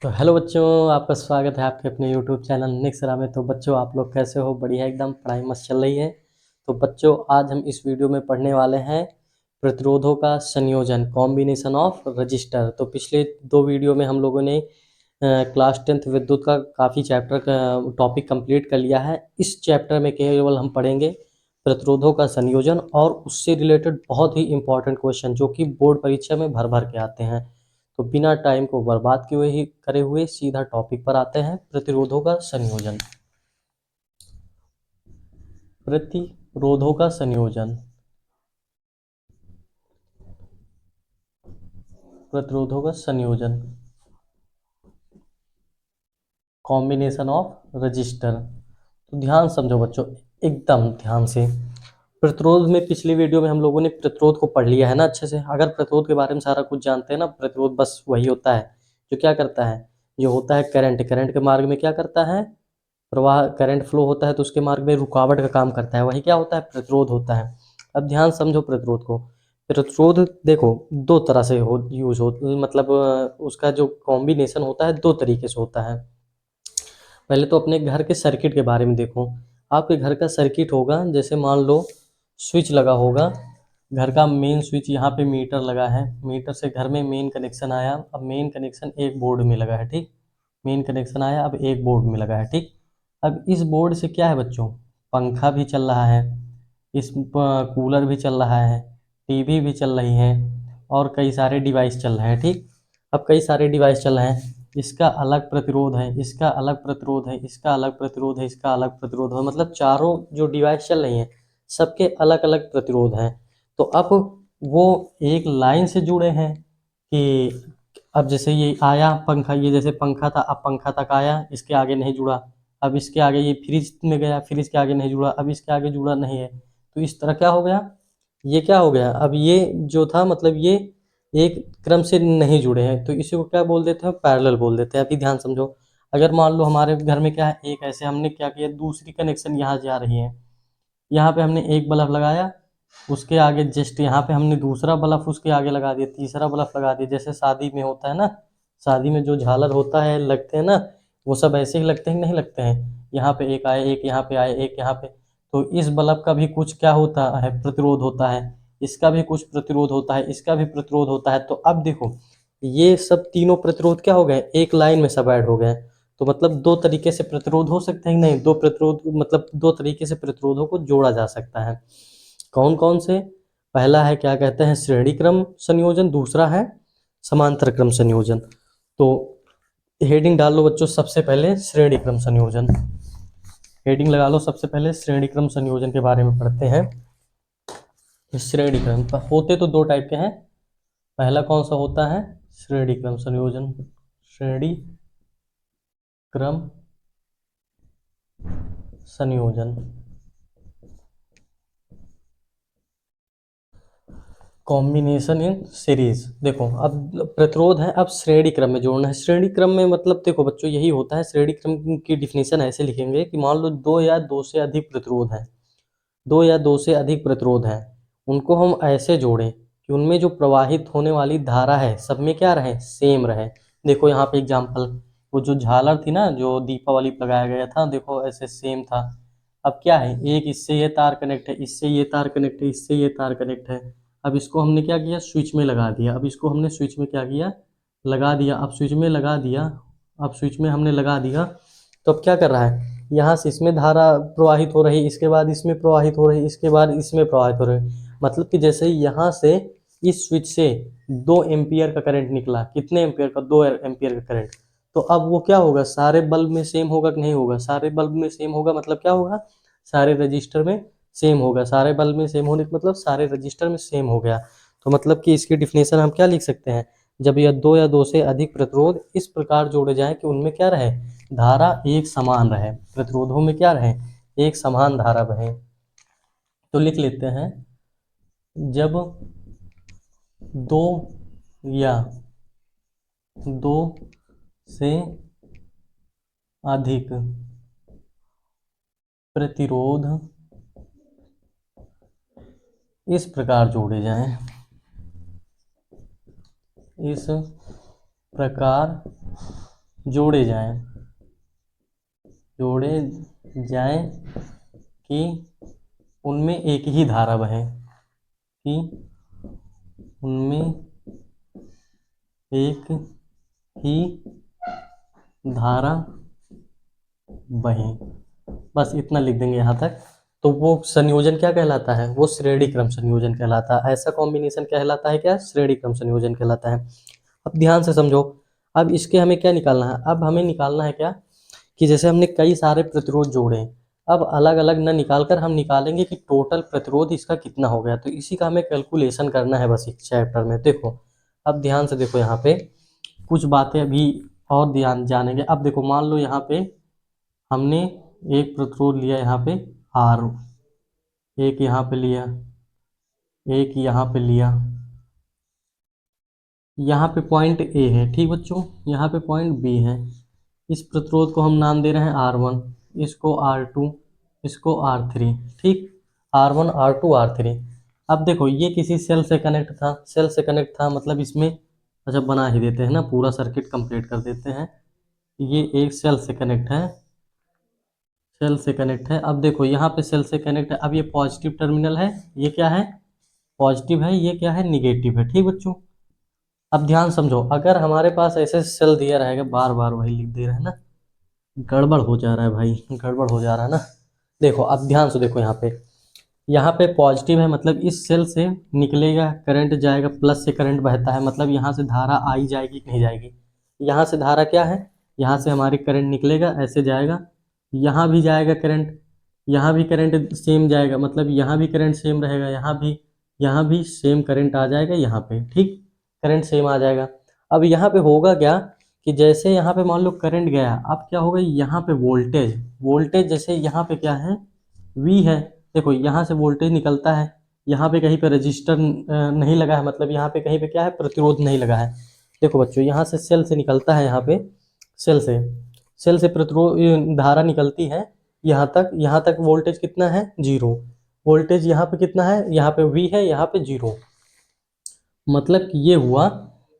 तो हेलो बच्चों, आपका स्वागत है आपके अपने यूट्यूब चैनल निक्सरा में। तो बच्चों, आप लोग कैसे हो? बढ़िया, एकदम पढ़ाई मस्त चल रही है। तो बच्चों, आज हम इस वीडियो में पढ़ने वाले हैं प्रतिरोधों का संयोजन, कॉम्बिनेशन ऑफ रजिस्टर। तो पिछले दो वीडियो में हम लोगों ने क्लास 10th विद्युत का काफ़ी चैप्टर का टॉपिक कंप्लीट कर लिया है। इस चैप्टर में केवल हम पढ़ेंगे प्रतिरोधों का संयोजन और उससे रिलेटेड बहुत ही इंपॉर्टेंट क्वेश्चन जो कि बोर्ड परीक्षा में भर भर के आते हैं। तो बिना टाइम को बर्बाद किए ही करे हुए सीधा टॉपिक पर आते हैं, प्रतिरोधों का संयोजन। प्रतिरोधों का संयोजन, प्रतिरोधों का संयोजन, कॉम्बिनेशन ऑफ रजिस्टर। तो ध्यान समझो बच्चों, एकदम ध्यान से। प्रतिरोध में पिछली वीडियो में हम लोगों ने प्रतिरोध को पढ़ लिया है ना अच्छे से। अगर प्रतिरोध के बारे में सारा कुछ जानते हैं ना, प्रतिरोध बस वही होता है जो क्या करता है, जो होता है करंट। करंट के मार्ग में क्या करता है? प्रवाह, करंट फ्लो होता है तो उसके मार्ग में रुकावट का काम करता है, वही क्या होता है? प्रतिरोध होता है। अब ध्यान समझो प्रतिरोध को। प्रतिरोध देखो दो तरह से यूज हो, मतलब उसका जो कॉम्बिनेशन होता है दो तरीके से होता है। पहले तो अपने घर के सर्किट के बारे में देखो। आपके घर का सर्किट होगा, जैसे मान लो स्विच लगा होगा, घर का मेन स्विच, यहाँ पे मीटर लगा है, मीटर से घर में मेन कनेक्शन आया। अब मेन कनेक्शन एक बोर्ड में लगा है, ठीक। मेन कनेक्शन आया, अब एक बोर्ड में लगा है, ठीक। अब इस बोर्ड से क्या है बच्चों? पंखा भी चल रहा है, इस कूलर भी चल रहा है, टीवी भी चल रही है, और कई सारे डिवाइस चल रहे हैं, ठीक। अब कई सारे डिवाइस चल रहे हैं, इसका अलग प्रतिरोध है, इसका अलग प्रतिरोध है, इसका अलग प्रतिरोध है, इसका अलग प्रतिरोध है, मतलब चारों जो डिवाइस चल रही हैं सबके अलग अलग प्रतिरोध हैं। तो अब वो एक लाइन से जुड़े हैं कि अब जैसे ये आया पंखा, ये जैसे पंखा था, अब पंखा तक आया, इसके आगे नहीं जुड़ा। अब इसके आगे ये फ्रिज में गया, फ्रिज के आगे नहीं जुड़ा, अब इसके आगे जुड़ा नहीं है। तो इस तरह क्या हो गया, ये क्या हो गया, अब ये जो था मतलब ये एक क्रम से नहीं जुड़े हैं, तो इसी को क्या बोल देते हैं? पैरेलल बोल देते हैं। अभी ध्यान समझो, अगर मान लो हमारे घर में क्या है, एक ऐसे हमने क्या किया, दूसरी कनेक्शन यहाँ जा रही है, यहाँ पे हमने एक बल्ब लगाया, उसके आगे जस्ट यहाँ पे हमने दूसरा बल्ब उसके आगे लगा दिया, तीसरा बल्ब लगा दिया। जैसे शादी में होता है ना, शादी में जो झालर होता है लगते हैं ना, वो सब ऐसे ही लगते हैं कि नहीं लगते हैं? यहाँ पे एक आए, एक यहाँ पे आए, एक यहाँ पे। तो इस बल्ब का भी कुछ क्या होता है? प्रतिरोध होता है। इसका भी कुछ प्रतिरोध होता है, इसका भी प्रतिरोध होता है। तो अब देखो, ये सब तीनों प्रतिरोध क्या हो गए? एक लाइन में सब ऐड हो गए। तो मतलब दो तरीके से प्रतिरोध हो सकते हैं कि नहीं? दो प्रतिरोध मतलब दो तरीके से प्रतिरोधों को जोड़ा जा सकता है। कौन कौन से? पहला है क्या कहते हैं, श्रेणी क्रम संयोजन, दूसरा है समांतर क्रम संयोजन। तो हेडिंग डाल लो बच्चों, सबसे पहले श्रेणी क्रम संयोजन। हेडिंग लगा लो, सबसे पहले श्रेणी क्रम संयोजन के बारे में पढ़ते हैं। श्रेणी क्रम होते तो दो टाइप के हैं। पहला कौन सा होता है? श्रेणी क्रम संयोजन, श्रेणी क्रम संयोजन, कॉम्बिनेशन इन सीरीज। देखो अब प्रतिरोध है, अब श्रेणी क्रम में जोड़ना है। श्रेणी क्रम में मतलब देखो बच्चों यही होता है। श्रेणी क्रम की डिफिनीशन ऐसे लिखेंगे कि मान लो दो या दो से अधिक प्रतिरोध हैं, दो या दो से अधिक प्रतिरोध हैं, उनको हम ऐसे जोड़ें कि उनमें जो प्रवाहित होने वाली धारा है सब में क्या रहे? सेम रहे। देखो यहाँ पे एग्जाम्पल, वो जो झालर थी ना जो दीपावली पे लगाया गया था, देखो ऐसे सेम था। अब क्या है, एक इससे ये तार कनेक्ट है, इससे ये तार कनेक्ट है, इससे ये तार कनेक्ट है। अब इसको हमने क्या किया? स्विच में लगा दिया। अब इसको हमने स्विच में क्या किया? लगा दिया। अब स्विच में लगा दिया, अब स्विच में हमने लगा दिया। तो अब क्या कर रहा है, यहाँ से इसमें धारा प्रवाहित हो रही, इसके बाद इसमें प्रवाहित हो रही, इसके बाद इसमें प्रवाहित हो रही। मतलब कि जैसे यहाँ से इस स्विच से 2 एम्पियर का करंट निकला। कितने एम्पियर का? 2 एम्पियर का करंट। तो अब वो क्या होगा, सारे बल्ब में सेम होगा कि नहीं होगा? सारे बल्ब में सेम होगा, मतलब क्या होगा? सारे रजिस्टर में सेम होगा। सारे बल्ब में सेम होने का मतलब सारे रजिस्टर में सेम हो गया। तो मतलब कि इसकी डिफिनेशन हम क्या लिख सकते हैं? जब यह दो या दो से अधिक प्रतिरोध इस प्रकार जोड़े जाएं कि उनमें क्या रहे? धारा एक समान रहे। प्रतिरोधों में क्या रहे? एक समान धारा बहे। तो लिख लेते हैं, जब दो या दो से अधिक प्रतिरोध इस प्रकार जोड़े जाएं, इस प्रकार जोड़े जाएं, जोड़े जाएं कि उनमें एक ही धारा बहे, कि उनमें एक ही धारा बहे। बस इतना लिख देंगे यहाँ तक। तो वो संयोजन क्या कहलाता है? वो श्रेणी क्रम संयोजन कहलाता है। ऐसा कॉम्बिनेशन कहलाता है क्या? श्रेणी क्रम संयोजन कहलाता है। अब ध्यान से समझो, अब इसके हमें क्या निकालना है? अब हमें निकालना है क्या, कि जैसे हमने कई सारे प्रतिरोध जोड़े, अब अलग अलग न निकाल कर हम निकालेंगे कि टोटल प्रतिरोध इसका कितना हो गया। तो इसी का हमें कैलकुलेशन करना है बस इस चैप्टर में। देखो, अब ध्यान से देखो, यहाँ पे कुछ बातें अभी और ध्यान जानेंगे। अब देखो, मान लो यहाँ पे हमने एक प्रतिरोध लिया, यहाँ पे आर, एक यहाँ पे लिया, एक यहाँ पे लिया, यहाँ पे पॉइंट ए है, ठीक बच्चों, यहाँ पे पॉइंट बी है। इस प्रतिरोध को हम नाम दे रहे हैं R1, इसको R2, इसको R3, ठीक, R1 R2 R3। अब देखो, ये किसी सेल से कनेक्ट था, सेल से कनेक्ट था मतलब इसमें, अच्छा बना ही देते हैं ना, पूरा सर्किट कंप्लीट कर देते हैं। ये एक सेल से कनेक्ट है, सेल से कनेक्ट है। अब देखो, यहाँ पे सेल से कनेक्ट है। अब ये पॉजिटिव टर्मिनल है, ये क्या है? पॉजिटिव है, ये क्या है? निगेटिव है, ठीक बच्चों। अब ध्यान समझो, अगर हमारे पास ऐसे सेल दिया रहेगा, बार बार वही लिख दे रहे हैं ना, गड़बड़ हो जा रहा है भाई, गड़बड़ हो जा रहा है ना। देखो, अब ध्यान से देखो, यहाँ पे पॉजिटिव है मतलब इस सेल से निकलेगा करंट, जाएगा, प्लस से करंट बहता है मतलब यहाँ से धारा आई जाएगी कि नहीं जाएगी? यहाँ से धारा क्या है? यहाँ से हमारी करंट निकलेगा, ऐसे जाएगा, यहाँ भी जाएगा करंट, यहाँ भी करंट सेम जाएगा, मतलब यहाँ भी करंट सेम रहेगा, यहाँ भी सेम करंट आ जाएगा, यहाँ पे ठीक करंट सेम आ जाएगा। अब यहाँ पे होगा क्या, कि जैसे यहाँ पे मान लो करंट गया, अब क्या होगा, यहाँ पे वोल्टेज, वोल्टेज जैसे यहाँ पे क्या है, V है। देखो, यहाँ से वोल्टेज निकलता है, यहाँ पे कहीं पे रजिस्टर नहीं लगा है, मतलब यहाँ पे कहीं पे क्या है, प्रतिरोध नहीं लगा है। देखो बच्चों, यहाँ से सेल से निकलता है, यहाँ पे सेल से, सेल से प्रतिरोध धारा निकलती है, यहाँ तक वोल्टेज कितना है? 0। वोल्टेज यहाँ पे कितना है? यहाँ पे V है, यहाँ पे 0। मतलब कि ये हुआ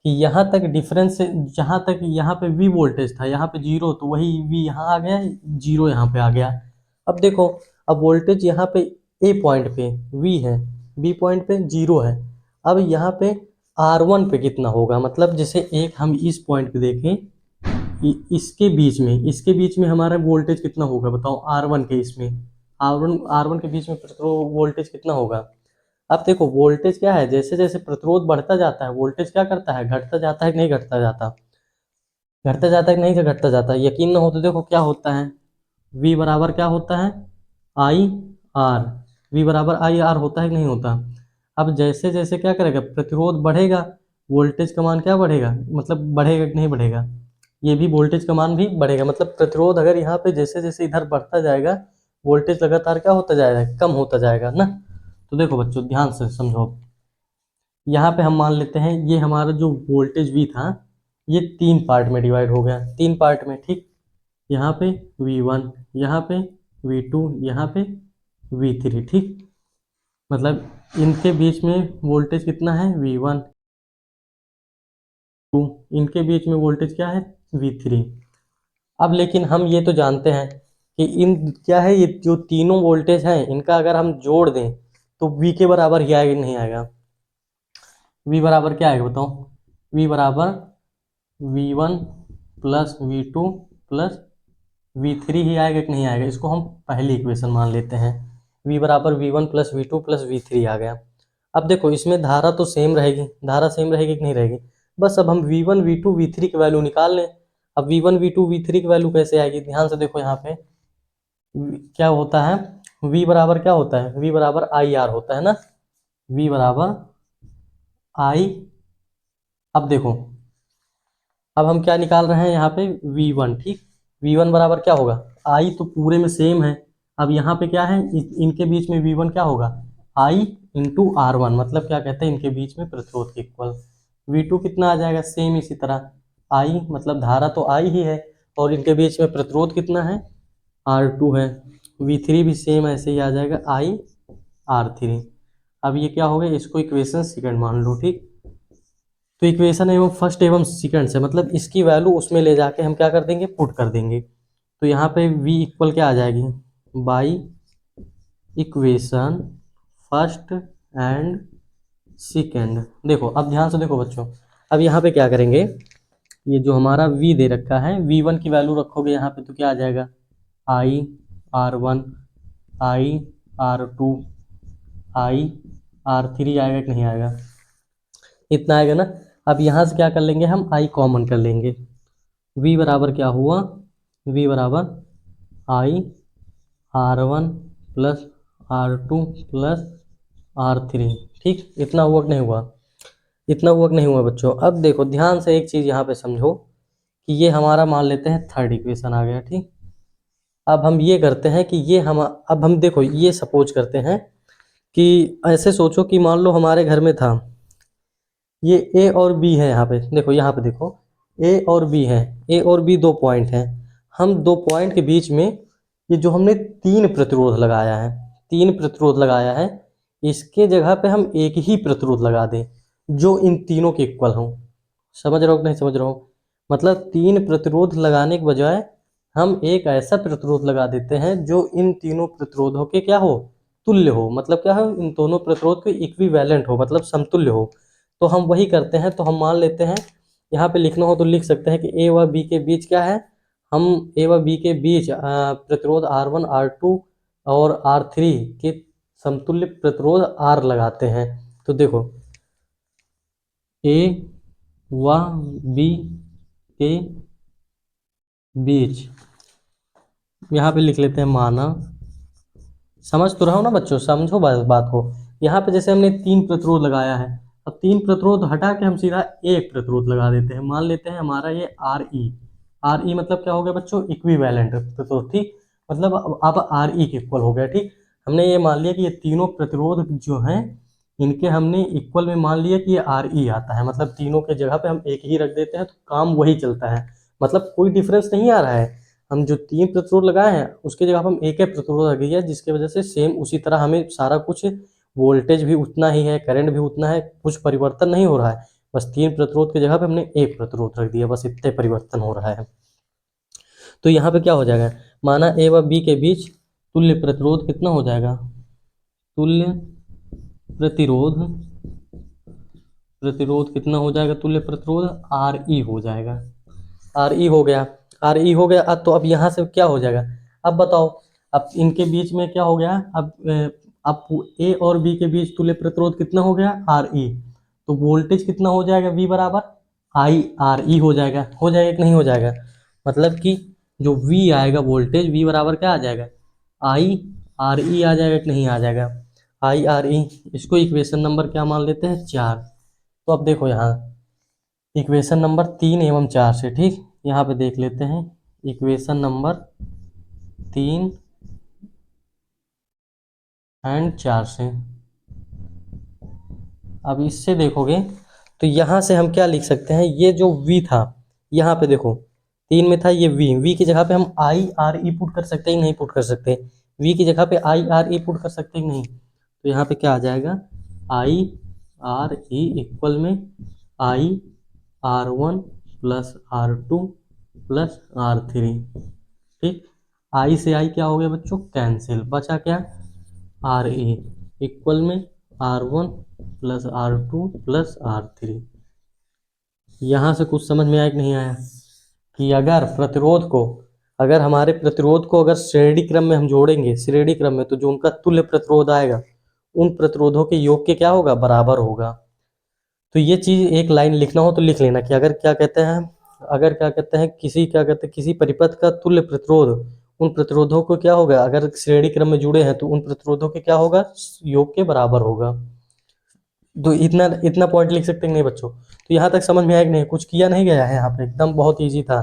कि यहाँ तक डिफरेंस, जहाँ तक यहाँ पे V वोल्टेज था, यहाँ पे 0, तो वही V यहाँ आ गया, 0 यहाँ पे आ गया। अब देखो, अब वोल्टेज यहाँ पे A पॉइंट पे V है, B पॉइंट पे 0 है। अब यहाँ पे R1 पे कितना होगा, मतलब जैसे एक हम इस पॉइंट पे देखें, इसके बीच में हमारा वोल्टेज कितना होगा बताओ? R1 के इसमें, R1 के बीच में प्रतिरोध वोल्टेज कितना होगा? अब देखो, वोल्टेज क्या है, जैसे जैसे प्रतिरोध बढ़ता जाता है, वोल्टेज क्या करता है? घटता जाता है कि नहीं घटता जाता? घटता जाता है कि नहीं घटता जाता? यकीन ना हो तो देखो क्या होता है, V बराबर क्या होता है? आई आर, V बराबर आई आर होता है कि नहीं होता? अब जैसे जैसे क्या करेगा, प्रतिरोध बढ़ेगा, वोल्टेज का मान क्या बढ़ेगा, मतलब बढ़ेगा कि नहीं बढ़ेगा? ये भी वोल्टेज का मान भी बढ़ेगा, मतलब प्रतिरोध अगर यहाँ पे जैसे जैसे इधर बढ़ता जाएगा, वोल्टेज लगातार क्या होता जाएगा? कम होता जाएगा ना। तो देखो बच्चों, ध्यान से समझो, यहाँ पे हम मान लेते हैं ये हमारा जो वोल्टेज V था, ये 3 पार्ट में डिवाइड हो गया, 3 पार्ट में, ठीक। यहाँ पे V1, यहाँ पे V2, यहाँ पे V3, ठीक। मतलब इनके बीच में वोल्टेज कितना है? V1, 2, इनके बीच में वोल्टेज क्या है? V3। अब लेकिन हम ये तो जानते हैं कि इन क्या है, ये जो तीनों वोल्टेज हैं, इनका अगर हम जोड़ दें तो V के बराबर ही आएगा कि नहीं आएगा? V बराबर क्या आएगा बताओ? V बराबर V1 plus V2 plus V3 ही आएगा कि नहीं आएगा? इसको हम पहली इक्वेशन मान लेते हैं, V बराबर V1 plus V2 plus V3 आ गया। अब देखो, इसमें धारा तो सेम रहेगी, धारा सेम रहेगी कि नहीं रहेगी? बस अब हम V1 V2 V3 की वैल्यू निकाल लें। अब V1 V2 V3 की वैल्यू कैसे आएगी? ध्यान से देखो, यहाँ पे क्या होता है, V बराबर क्या होता है? V बराबर आई आर होता है ना, V बराबर आई। अब देखो, अब हम क्या निकाल रहे हैं यहाँ पे? V1, ठीक। V1 बराबर क्या होगा? I तो पूरे में सेम है। अब यहाँ पे क्या है, इनके बीच में V1 क्या होगा? I इंटू R1, मतलब क्या कहते हैं, इनके बीच में प्रतिरोध के इक्वल। V2 कितना आ जाएगा? सेम इसी तरह, I मतलब धारा तो I ही है, और इनके बीच में प्रतिरोध कितना है? R2 है। V3 भी सेम ऐसे ही आ जाएगा, I R3। अब ये क्या हो गया, इसको इक्वेशन सेकंड मान लो, ठीक। तो इक्वेशन एवं फर्स्ट एवं सेकंड से मतलब इसकी वैल्यू उसमें ले जाके हम क्या कर देंगे, पुट कर देंगे। तो यहाँ पे v इक्वल क्या आ जाएगी, by equation first and second. देखो अब ध्यान से देखो बच्चों, अब यहाँ पे क्या करेंगे, ये जो हमारा v दे रखा है v1 की वैल्यू रखोगे यहाँ पे तो क्या आ जाएगा, i r1 i r2 i r3 आएगा कि नहीं आएगा, इतना आएगा ना। अब यहाँ से क्या कर लेंगे हम, i कॉमन कर लेंगे, v बराबर क्या हुआ, v बराबर i r1 plus r2 plus r3। ठीक, इतना हुआ कि नहीं हुआ, इतना हुआ कि नहीं हुआ बच्चों। अब देखो ध्यान से एक चीज़ यहाँ पे समझो कि ये हमारा मान लेते हैं थर्ड इक्वेशन आ गया। ठीक, अब हम ये करते हैं कि ये हम, अब हम देखो ये सपोज करते हैं कि ऐसे सोचो कि मान लो हमारे घर में था, ये ए और बी है, यहाँ पे देखो, यहाँ पे देखो ए और बी है, ए और बी दो पॉइंट हैं। हम दो पॉइंट के बीच में ये जो हमने तीन प्रतिरोध लगाया है, तीन प्रतिरोध लगाया है, इसके जगह पे हम एक ही प्रतिरोध लगा दें जो इन तीनों के इक्वल हों। समझ रहे हो कि नहीं समझ रहे हो, मतलब तीन प्रतिरोध लगाने के बजाय हम एक ऐसा प्रतिरोध लगा देते हैं जो इन तीनों प्रतिरोधों के क्या हो, तुल्य हो, मतलब क्या हो, इन दोनों प्रतिरोध के इक्विवेलेंट हो, मतलब समतुल्य हो। तो हम वही करते हैं। तो हम मान लेते हैं, यहाँ पे लिखना हो तो लिख सकते हैं कि ए व बी के बीच क्या है, हम ए व बी के बीच प्रतिरोध R1 R2 और R3 के समतुल्य प्रतिरोध R लगाते हैं। तो देखो ए व बी के बीच यहाँ पे लिख लेते हैं माना, समझ तो रहा हो ना बच्चों, समझो बात को। यहाँ पे जैसे हमने तीन प्रतिरोध लगाया है, अब तीन प्रतिरोध हटा के हम सीधा एक प्रतिरोध लगा देते हैं। मान लेते हैं हमारा ये RE मतलब क्या हो गया बच्चों, इक्विवेलेंट प्रतिरोध। ठीक, मतलब अब RE के इक्वल हो गया। ठीक, हमने ये मान लिया कि ये तीनों प्रतिरोध जो हैं इनके हमने इक्वल में मान लिया कि ये RE आता है, मतलब तीनों के जगह पे हम एक ही रख देते हैं तो काम वही चलता है, मतलब कोई डिफरेंस नहीं आ रहा है। हम जो तीन प्रतिरोध लगाए हैं उसके जगह हम एक प्रतिरोध लग गया, जिसकी वजह से सेम उसी तरह हमें सारा कुछ, वोल्टेज भी उतना ही है, करंट भी उतना है, कुछ परिवर्तन नहीं हो रहा है। बस तीन प्रतिरोध की जगह पे हमने एक प्रतिरोध रख दिया, बस इतने परिवर्तन हो रहा है। तो यहाँ पे क्या हो जाएगा, माना ए व बी के बीच तुल्य प्रतिरोध कितना हो जाएगा, तुल्य प्रतिरोध, प्रतिरोध कितना हो जाएगा, तुल्य प्रतिरोध RE हो जाएगा। RE हो गया, RE हो गया। तो अब यहाँ से क्या हो जाएगा, अब बताओ, अब इनके बीच में क्या हो गया, अब ए और बी के बीच तुल्य प्रतिरोध कितना हो गया, RE। तो वोल्टेज कितना हो जाएगा, V बराबर IRE हो जाएगा कि नहीं हो जाएगा, मतलब कि जो V आएगा वोल्टेज, V बराबर क्या आ जाएगा, IRE आ जाएगा कि नहीं आ जाएगा, IRE। इसको इक्वेशन नंबर क्या मान लेते हैं, 4। तो अब देखो यहाँ इक्वेशन नंबर 3 एवं 4 से, ठीक, यहाँ पे देख लेते हैं इक्वेशन नंबर 3 एंड 4 से। अब इससे देखोगे तो यहाँ से हम क्या लिख सकते हैं, ये जो V था, यहाँ पे देखो 3 में था ये V की जगह पे हम IRE पुट कर सकते हैं, नहीं पुट कर सकते, V की जगह पे IRE पुट कर सकते हैं नहीं। तो यहाँ पे क्या आ जाएगा, IRE इक्वल में IR1 plus R2 plus R3। ठीक, I से I क्या हो गया बच्चों, कैंसिल, बचा क्या, RE इक्वल में R1 plus R2 plus R3। यहाँ से कुछ समझ में आया कि नहीं आया, कि अगर प्रतिरोध को, अगर हमारे प्रतिरोध को अगर श्रेणी क्रम में हम जोड़ेंगे, श्रेणी क्रम में, तो जो उनका तुल्य प्रतिरोध आएगा उन प्रतिरोधों के योग के क्या होगा, बराबर होगा। तो ये चीज़ एक लाइन लिखना हो तो लिख लेना कि अगर क्या कहते हैं, अगर क्या कहते हैं किसी, क्या कहते हैं किसी परिपथ का तुल्य प्रतिरोध उन प्रतिरोधों को क्या होगा, अगर श्रेणी क्रम में जुड़े हैं तो उन प्रतिरोधों के क्या होगा, योग के बराबर होगा। तो इतना इतना पॉइंट लिख सकते हैं नहीं बच्चों। तो यहाँ तक समझ में आया कि नहीं, कुछ किया नहीं गया है यहाँ पे, एकदम बहुत ईजी था।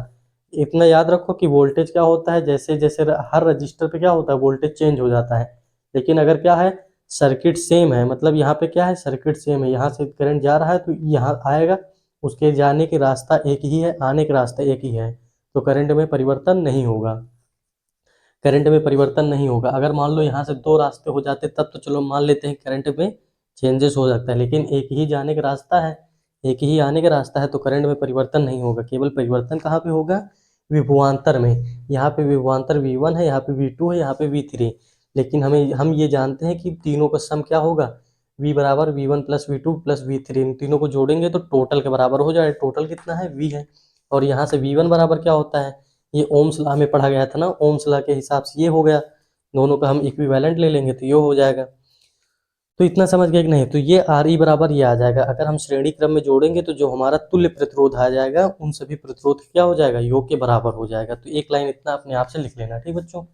इतना याद रखो कि वोल्टेज क्या होता है, जैसे जैसे हर रजिस्टर पे क्या होता है, वोल्टेज चेंज हो जाता है। लेकिन अगर क्या है, सर्किट सेम है, मतलब यहाँ पे क्या है, सर्किट सेम है, यहाँ से करंट जा रहा है तो यहाँ आएगा, उसके जाने के रास्ता एक ही है, आने का रास्ता एक ही है, तो करंट में परिवर्तन नहीं होगा, करंट में परिवर्तन नहीं होगा। अगर मान लो यहाँ से दो रास्ते हो जाते तब तो चलो मान लेते हैं करंट में चेंजेस हो सकता है, लेकिन एक ही जाने का रास्ता है, एक ही आने का रास्ता है, तो करंट में परिवर्तन नहीं होगा। केवल परिवर्तन कहाँ पे होगा? विभवांतर में। यहाँ पे विभवांतर V1 है, यहाँ पे V2 है, यहाँ पे V3। लेकिन हम ये जानते हैं कि तीनों का सम क्या होगा? V बराबर V1 plus V2 plus V3। इन तीनों को जोड़ेंगे तो टोटल के बराबर हो जाए। टोटल कितना है? V है। और यहाँ से V1 बराबर क्या होता है? ये ओम्स लॉ में पढ़ा गया था ना, ओम्स लॉ के हिसाब से ये हो गया। दोनों का हम इक्विवेलेंट ले लेंगे तो ये हो जाएगा। तो इतना समझ गए कि नहीं? तो ये Re बराबर ये आ जाएगा। अगर हम श्रेणी क्रम में जोड़ेंगे तो जो हमारा तुल्य प्रतिरोध आ जाएगा, उन सभी प्रतिरोध क्या हो जाएगा? योग के बराबर हो जाएगा। तो एक लाइन इतना अपने आप से लिख लेना, ठीक बच्चों?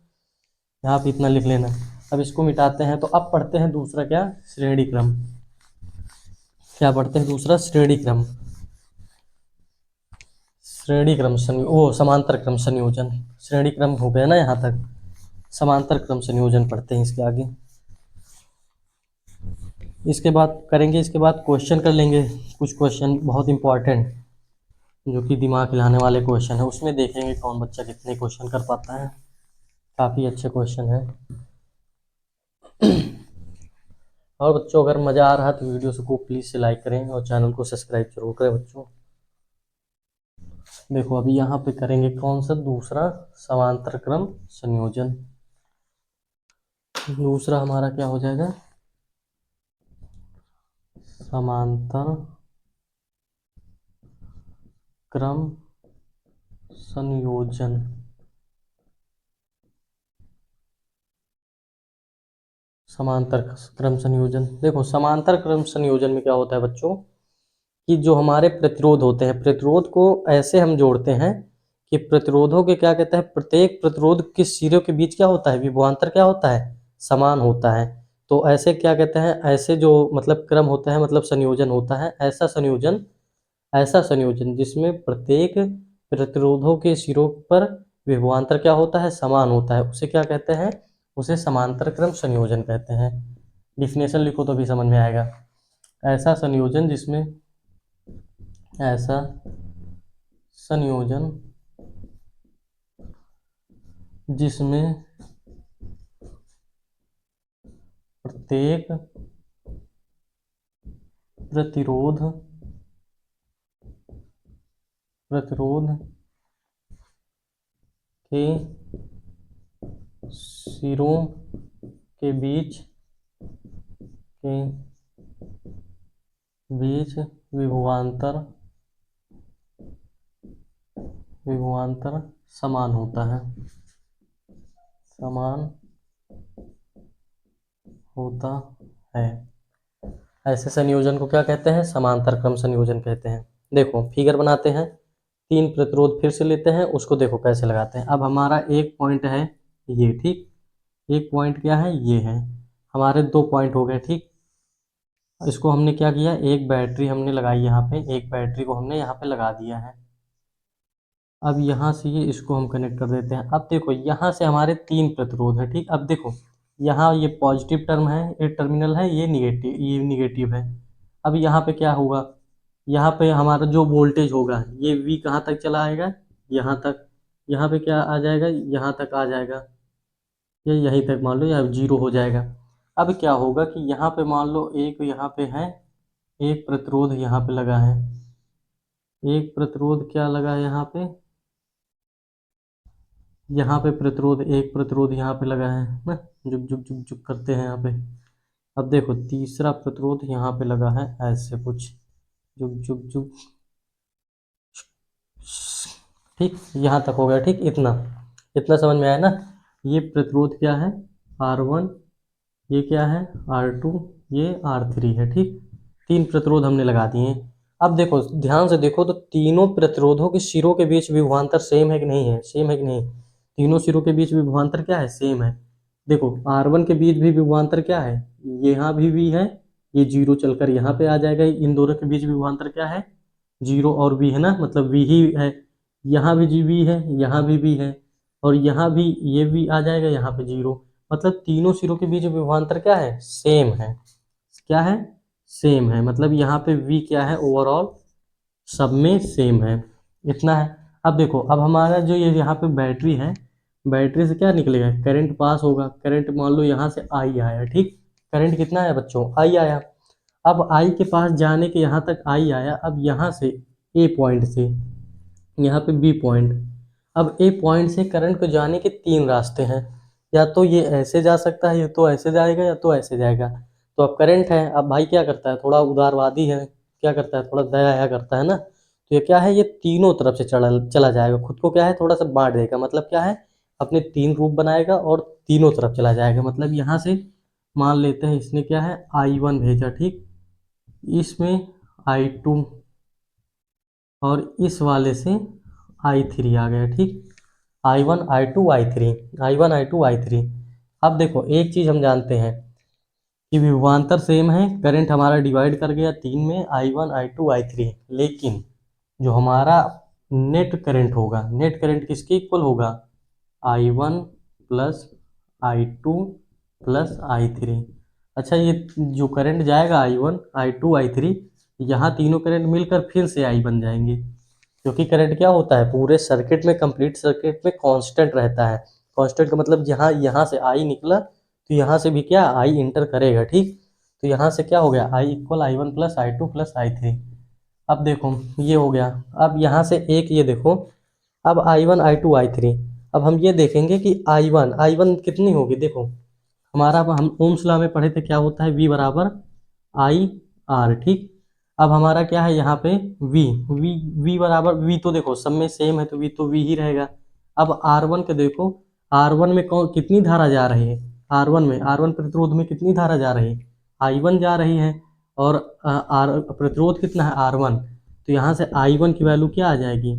यहाँ पे इतना लिख लेना। अब इसको मिटाते हैं, तो अब पढ़ते हैं दूसरा क्या? श्रेणी क्रम। क्या पढ़ते हैं? दूसरा श्रेणी क्रम। श्रेणी क्रम समांतर क्रम संयोजन। श्रेणी क्रम हो गया ना यहाँ तक। समांतर क्रम संयोजन पढ़ते हैं इसके आगे। इसके बाद करेंगे, इसके बाद क्वेश्चन कर लेंगे। कुछ क्वेश्चन बहुत इंपॉर्टेंट जो कि दिमाग हिलाने वाले क्वेश्चन है, उसमें देखेंगे कौन बच्चा कितने क्वेश्चन कर पाता है। काफ़ी अच्छे क्वेश्चन है। और बच्चों अगर मज़ा आ रहा है तो वीडियो को प्लीज़ से लाइक करें और चैनल को सब्सक्राइब जरूर करें बच्चों। देखो अभी यहाँ पे करेंगे कौन सा? दूसरा समांतर क्रम संयोजन। दूसरा हमारा क्या हो जाएगा? समांतर क्रम संयोजन। समांतर क्रम संयोजन। देखो समांतर क्रम संयोजन में क्या होता है बच्चों कि जो हमारे प्रतिरोध होते हैं, प्रतिरोध को ऐसे हम जोड़ते हैं कि प्रतिरोधों के क्या कहते हैं? प्रत्येक प्रतिरोध के सिरों के बीच क्या होता है? विभवांतर क्या होता है? समान होता है। तो ऐसे क्या कहते हैं? ऐसे जो मतलब क्रम होता है, मतलब संयोजन होता है, ऐसा संयोजन जिसमें प्रत्येक प्रतिरोधों के सिरों पर विभवांतर क्या होता है? समान होता है, उसे क्या कहते हैं? उसे समांतर क्रम संयोजन कहते हैं। डिफिनेशन लिखो तो भी समझ में आएगा। ऐसा संयोजन जिसमें ऐसा संयोजन जिसमें प्रत्येक प्रतिरोध के सिरों के बीच विभवांतर समान होता है। समान होता है। ऐसे संयोजन को क्या कहते हैं? समांतर क्रम संयोजन कहते हैं। देखो फिगर बनाते हैं। 3 प्रतिरोध फिर से लेते हैं, उसको देखो कैसे लगाते हैं। अब हमारा एक पॉइंट है ये, ठीक? एक पॉइंट क्या है? ये है। हमारे 2 पॉइंट हो गए, ठीक? इसको हमने क्या किया? एक बैटरी हमने लगाई यहाँ पे, एक बैटरी को हमने यहाँ पे लगा दिया है। अब यहाँ से ये इसको हम कनेक्ट कर देते हैं। अब देखो यहाँ से हमारे 3 प्रतिरोध है, ठीक? अब देखो यहाँ ये पॉजिटिव टर्म है, ये टर्मिनल है, ये निगेटिव है। अब यहाँ पे क्या होगा? यहाँ पे हमारा जो वोल्टेज होगा ये V कहाँ तक चला आएगा? यहाँ तक। यहाँ पे क्या आ जाएगा? यहाँ तक आ जाएगा। ये यहीं तक मान लो, या 0 हो जाएगा। अब क्या होगा कि यहाँ पे मान लो एक यहाँ पे है, एक प्रतिरोध यहाँ पे लगा है, एक प्रतिरोध क्या लगा है यहाँ पे? यहाँ पे प्रतिरोध, एक प्रतिरोध यहाँ पे लगा है ना, जुक जुक जुक जुक करते हैं यहाँ पे। अब देखो तीसरा प्रतिरोध यहाँ पे लगा है, ऐसे कुछ जुक जुक जुक, ठीक? यहाँ तक हो गया, ठीक? इतना समझ में आया ना? ये प्रतिरोध क्या है? R1, ये क्या है? R2, ये R3 है, ठीक? 3 प्रतिरोध हमने लगा दिए। अब देखो ध्यान से देखो तो तीनों प्रतिरोधों के सिरों के बीच विभवांतर सेम है कि नहीं है? सेम है कि नहीं? तीनों सिरों के बीच विभवांतर क्या है? सेम है। देखो R1 के बीच भी विभवांतर क्या है? यहाँ भी V है, ये 0 चलकर यहाँ पे आ जाएगा। इन दोनों के बीच विभवांतर क्या है? 0 और V है ना, मतलब V ही है। यहाँ भी जी V है, यहाँ भी V है, और यहाँ भी ये V आ जाएगा, यहाँ पे 0। मतलब तीनों सिरों के बीच विभवांतर क्या है? सेम है। क्या है? सेम है। मतलब यहाँ पे V क्या है? ओवरऑल सब में सेम है। इतना है। अब देखो अब हमारा जो ये यहाँ पे बैटरी है, बैटरी से क्या निकलेगा? करंट पास होगा। करंट मान लो यहाँ से I आया, ठीक? करंट कितना है बच्चों? I आया। अब आई के पास जाने के यहाँ तक आई आया, अब यहाँ से ए पॉइंट से यहाँ पे बी पॉइंट, अब ए पॉइंट से करंट को जाने के तीन रास्ते हैं, या तो ये ऐसे जा सकता है, या तो ऐसे जाएगा, या तो ऐसे जाएगा। तो अब करंट है, अब भाई क्या करता है, थोड़ा उदारवादी है, क्या करता है, थोड़ा दया करता है ना, तो ये क्या है, ये तीनों तरफ से चला चला जाएगा, खुद को क्या है थोड़ा सा बांट देगा, मतलब क्या है, अपने तीन रूप बनाएगा और तीनों तरफ चला जाएगा। मतलब यहाँ से मान लेते हैं इसने क्या है I1 भेजा, ठीक, इसमें I2, और इस वाले से I3 आ गया, ठीक, I1 I2 I3, I1 I2 I3। अब देखो एक चीज़ हम जानते हैं कि विभवांतर सेम है, करंट हमारा डिवाइड कर गया तीन में, I1 I2 I3, लेकिन जो हमारा नेट करंट होगा, नेट करंट किसके इक्वल होगा, I1 plus I2 plus I3। अच्छा, ये जो करंट जाएगा I1 I2 I3, यहाँ तीनों करंट मिलकर फिर से I बन जाएंगे, क्योंकि करंट क्या होता है पूरे सर्किट में, कंप्लीट सर्किट में कांस्टेंट रहता है। कांस्टेंट का मतलब जहाँ यहाँ से आई निकला तो यहाँ से भी क्या आई इंटर करेगा, ठीक। तो यहाँ से क्या हो गया, I equal I1 plus I2 plus I3। अब देखो ये हो गया, अब यहाँ से एक ये देखो, अब I1 I2 I3, अब हम ये देखेंगे कि I1 कितनी होगी, देखो हमारा, अब हम ओम्स लॉ में पढ़े थे, क्या होता है V बराबर आई आर, ठीक। अब हमारा क्या है यहाँ पे V, V बराबर V, तो देखो सब में सेम है तो V ही रहेगा। अब R1 के देखो, R1 में कौन कितनी धारा जा रही है, R1 प्रतिरोध में कितनी धारा जा रही है, I1 जा रही है, और R प्रतिरोध कितना है R1, तो यहाँ से I1 की वैल्यू क्या आ जाएगी,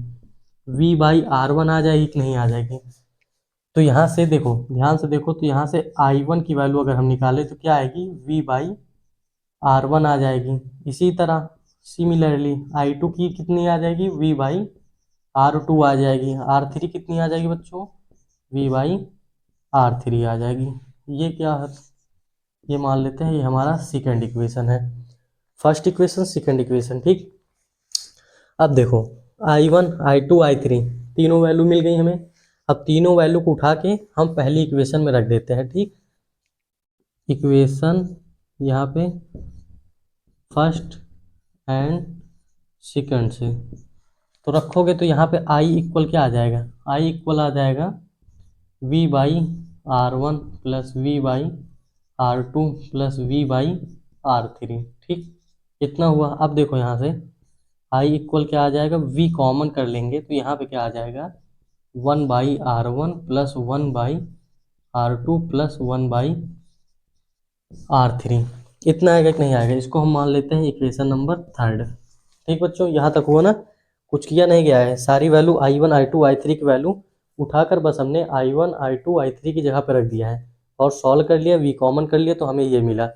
V बाई R1 आ जाएगी कि नहीं आ जाएगी। तो यहाँ से देखो, ध्यान से देखो, तो यहाँ से I1 की वैल्यू अगर हम निकालें तो क्या आएगी, V बाई R1 आ जाएगी। इसी तरह सिमिलरली I2 की कितनी आ जाएगी, V बाई R2 आ जाएगी। R3 कितनी आ जाएगी बच्चों, V बाई R3 आ जाएगी। ये क्या है, ये मान लेते हैं ये हमारा सेकंड इक्वेशन है। फर्स्ट इक्वेशन सेकंड इक्वेशन, ठीक। अब देखो I1 I2 I3 तीनों वैल्यू मिल गई हमें। अब तीनों वैल्यू को उठा के हम पहली इक्वेशन में रख देते हैं, ठीक। इक्वेशन यहाँ पे फर्स्ट एंड सेकंड से तो रखोगे तो यहाँ पे I इक्वल क्या आ जाएगा, I इक्वल आ जाएगा V by R1 plus V by R2 plus V by R3, ठीक। इतना हुआ। अब देखो यहाँ से I इक्वल क्या आ जाएगा, V कॉमन कर लेंगे तो यहाँ पे क्या आ जाएगा, 1 by R1 plus 1 by R2 plus 1 by R3। इतना आएगा कि नहीं आएगा, इसको हम मान लेते हैं इक्वेशन नंबर थर्ड। ठीक बच्चों, यहाँ तक हुआ ना, कुछ किया नहीं गया है, सारी वैल्यू I1 I2 I3 की वैल्यू उठाकर बस हमने I1 I2 I3 की जगह पर रख दिया है और सॉल्व कर लिया, V कॉमन कर लिया तो हमें ये मिला।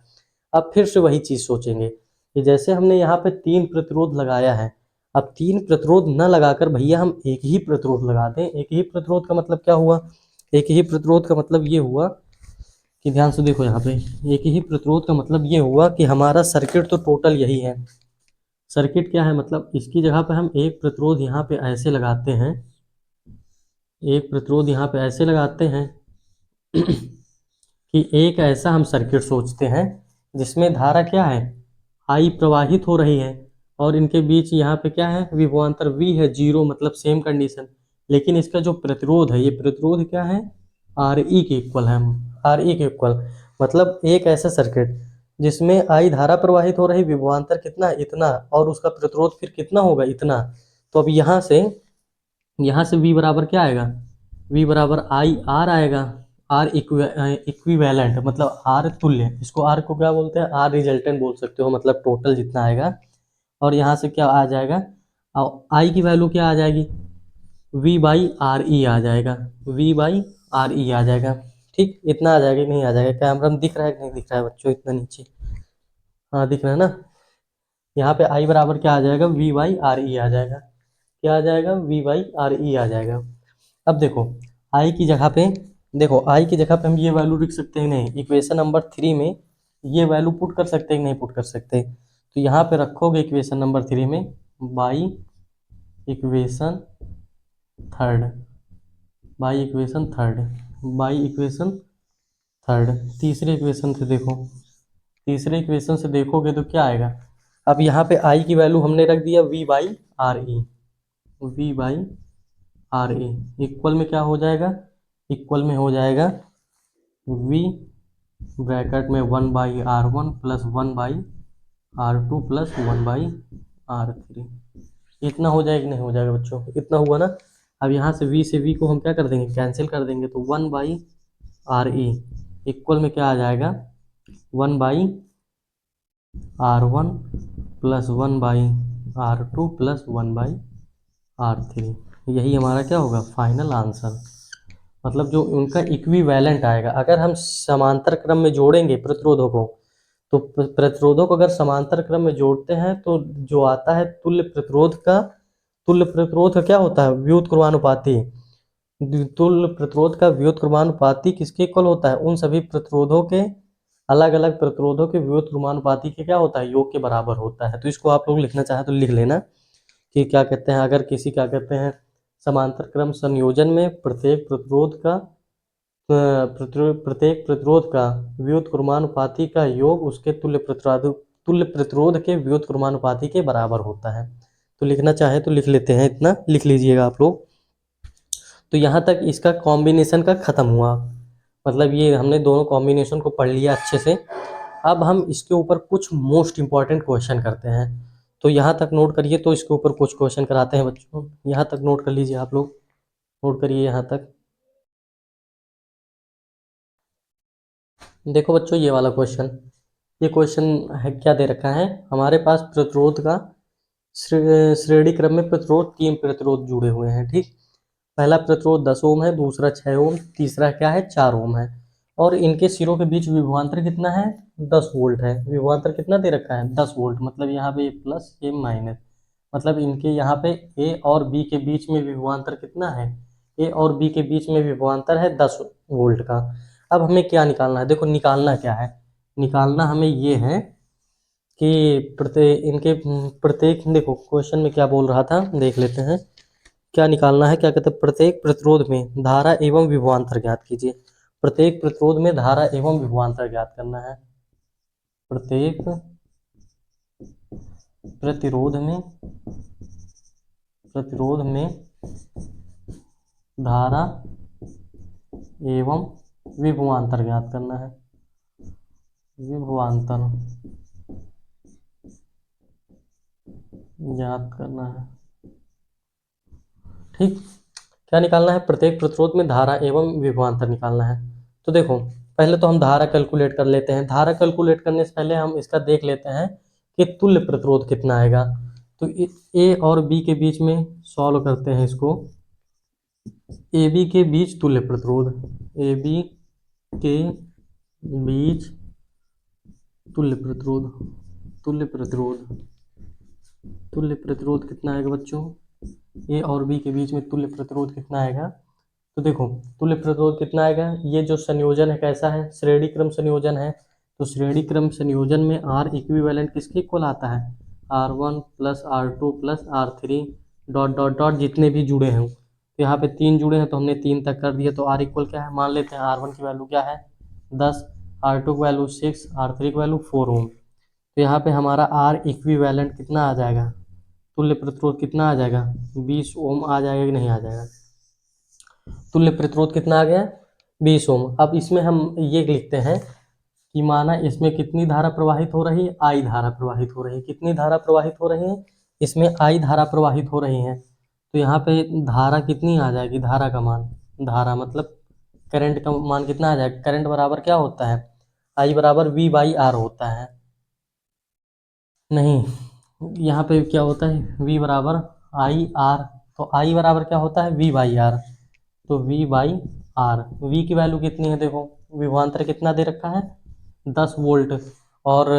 अब फिर से वही चीज़ सोचेंगे कि जैसे हमने यहाँ पे तीन प्रतिरोध लगाया है, अब तीन प्रतिरोध न लगाकर भैया हम एक ही प्रतिरोध लगा दें। एक ही प्रतिरोध का मतलब क्या हुआ, एक ही प्रतिरोध का मतलब ये हुआ कि ध्यान से देखो यहाँ पे, एक ही प्रतिरोध का मतलब ये हुआ कि हमारा सर्किट तो टोटल यही है। सर्किट क्या है, मतलब इसकी जगह पे हम एक प्रतिरोध यहाँ पे ऐसे लगाते हैं, एक प्रतिरोध यहाँ पे ऐसे लगाते हैं कि एक ऐसा हम सर्किट सोचते हैं जिसमें धारा क्या है, आई प्रवाहित हो रही है, और इनके बीच यहाँ पे क्या है, विभवांतर V है 0, मतलब सेम कंडीशन। लेकिन इसका जो प्रतिरोध है, ये प्रतिरोध क्या है, RE के इक्वल है, RE के इक्वल, मतलब एक ऐसा सर्किट जिसमें आई धारा प्रवाहित हो रही, विभवांतर कितना, इतना, और उसका प्रतिरोध फिर कितना होगा, इतना। तो अब यहाँ से V बराबर क्या आएगा, V बराबर IR आएगा, R इक्विवेलेंट, मतलब R तुल्य, इसको R को क्या बोलते हैं, R रिजल्टेंट बोल सकते हो, मतलब टोटल जितना आएगा। और यहाँ से क्या आ जाएगा, I की वैल्यू क्या आ जाएगी, V बाई RE आ जाएगा, V बाई RE आ जाएगा, ठीक। इतना आ जाएगा कि नहीं आ जाएगा, कैमरा में दिख रहा है कि नहीं दिख रहा है बच्चों, इतना नीचे, हाँ दिख रहा है ना। यहाँ पे I बराबर क्या आ जाएगा, V बाई RE आ जाएगा, क्या आ जाएगा, V बाई RE आ जाएगा। अब देखो I की जगह पे, देखो I की जगह पे हम ये वैल्यू लिख सकते हैं नहीं, इक्वेशन नंबर 3 में ये वैल्यू पुट कर सकते हैं कि नहीं पुट कर सकते। तो यहाँ पे रखोगे इक्वेशन नंबर 3 में by equation third, by equation third, by equation third. तीसरे इक्वेशन से देखो, तीसरे इक्वेशन से देखोगे तो क्या आएगा, अब यहाँ पे आई की वैल्यू हमने रख दिया V by R E, V by R A equal में क्या हो जाएगा, इक्वल में हो जाएगा वी ब्रैकेट में 1/r1 plus 1/r2 plus 1/r3। इतना हो जाएगा कि नहीं हो जाएगा बच्चों, इतना हुआ ना। अब यहाँ से v से v को हम क्या कर देंगे, कैंसिल कर देंगे, तो 1/re इक्वल में क्या आ जाएगा, 1/r1 plus 1/r2 plus 1/r3। यही हमारा क्या होगा, फाइनल आंसर। मतलब जो उनका इक्विवेलेंट आएगा, अगर हम समांतर क्रम में जोड़ेंगे प्रतिरोधों को, तो प्रतिरोधों को अगर समांतर क्रम में जोड़ते हैं तो जो आता है तुल्य प्रतिरोध का क्या होता है, व्युत्क्रमानुपाती। तुल्य प्रतिरोध का व्युत्क्रमानुपाती किसके इक्वल होता है, उन सभी प्रतिरोधों के, अलग अलग प्रतिरोधों के व्युत्क्रमानुपाती के क्या होता है, योग के बराबर होता है। तो इसको आप लोग लिखना चाहे तो लिख लेना कि क्या कहते हैं, अगर किसी क्या कहते हैं समांतर क्रम संयोजन में प्रत्येक प्रतिरोध का व्युत्क्रमानुपाती का योग उसके तुल्य प्रतिरोध के व्युत्क्रमानुपाती के बराबर होता है। तो लिखना चाहे तो लिख लेते हैं, इतना लिख लीजिएगा आप लोग। तो यहाँ तक इसका कॉम्बिनेशन का खत्म हुआ, मतलब ये हमने दोनों कॉम्बिनेशन को पढ़ लिया अच्छे से। अब हम इसके ऊपर कुछ मोस्ट इंपॉर्टेंट क्वेश्चन करते हैं, तो यहाँ तक नोट करिए। तो इसके ऊपर कुछ क्वेश्चन कराते हैं बच्चों, यहाँ तक नोट कर लीजिए आप लोग, नोट करिए यहाँ तक। देखो बच्चों ये वाला क्वेश्चन, ये क्वेश्चन है क्या दे रखा है, हमारे पास प्रतिरोध का श्रेणी क्रम में प्रतिरोध, 3 प्रतिरोध जुड़े हुए हैं, ठीक। पहला प्रतिरोध 10 ओम है, दूसरा 6 ओम, तीसरा क्या है 4 ओम है, और इनके सिरों के बीच विभवांतर कितना है, 10 वोल्ट है। विभवांतर कितना दे रखा है, 10 वोल्ट, मतलब यहाँ पे प्लस ये माइनस, मतलब इनके यहाँ पे ए और बी के बीच में विभवांतर कितना है, ए और बी के बीच में विभवांतर है 10 वोल्ट का। अब हमें क्या निकालना है, देखो निकालना क्या है, निकालना हमें ये है कि प्रत्येक देखो क्वेश्चन में क्या बोल रहा था, देख लेते हैं क्या निकालना है। क्या कहते हैं, प्रत्येक प्रतिरोध में धारा एवं विभवांतर ज्ञात कीजिए। प्रत्येक प्रतिरोध में धारा एवं विभवांतर ज्ञात करना है। प्रत्येक प्रतिरोध में धारा एवं विभवांतर ज्ञात करना है, विभवांतर ज्ञात करना है, ठीक। क्या निकालना है, प्रत्येक प्रतिरोध में धारा एवं विभवांतर निकालना है। तो देखो पहले तो हम धारा कैलकुलेट कर लेते हैं। धारा कैलकुलेट करने से पहले हम इसका देख लेते हैं कि तुल्य प्रतिरोध कितना आएगा। तो ए और बी के बीच में सॉल्व करते हैं इसको। ए बी के बीच तुल्य प्रतिरोध, ए बी के बीच तुल्य प्रतिरोध, तुल्य प्रतिरोध, तुल्य प्रतिरोध कितना आएगा बच्चों, ए और बी के बीच में तुल्य प्रतिरोध कितना आएगा। तो देखो तुल्य प्रतिरोध कितना आएगा, ये जो संयोजन है कैसा है, श्रेणी क्रम संयोजन है। तो श्रेणी क्रम संयोजन में आर इक्विवेलेंट किसके इक्वल आता है, R1 plus R2 plus R3 dot dot dot, जितने भी जुड़े हैं। तो यहाँ पे 3 जुड़े हैं तो हमने 3 तक कर दिया। तो आर इक्वल क्या है, मान लेते हैं R1 की वैल्यू क्या है 10, R2 की वैल्यू 6, R3 की वैल्यू 4 ओम। तो यहाँ पे हमारा आर इक्विवेलेंट कितना आ जाएगा, तुल्य प्रतिरोध कितना आ जाएगा, 20 ओम आ जाएगा कि नहीं आ जाएगा। तुल्य प्रतिरोध कितना आ गया, 20 ओम। अब इसमें हम ये लिखते हैं कि माना इसमें कितनी धारा प्रवाहित हो रही है, आई धारा प्रवाहित हो रही है। कितनी धारा प्रवाहित हो रही है, इसमें आई धारा प्रवाहित हो रही है। तो यहाँ पे धारा कितनी आ जाएगी, धारा का मान, धारा मतलब करंट का मान कितना आ जाएगा। करंट बराबर क्या होता है, आई बराबर वी बाई आर होता है, नहीं यहाँ पे क्या होता है, v बराबर आई आर। तो आई बराबर क्या होता है, v बाई आर। तो v बाई आर, v की वैल्यू कितनी है, देखो विभवांतर कितना दे रखा है 10 वोल्ट, और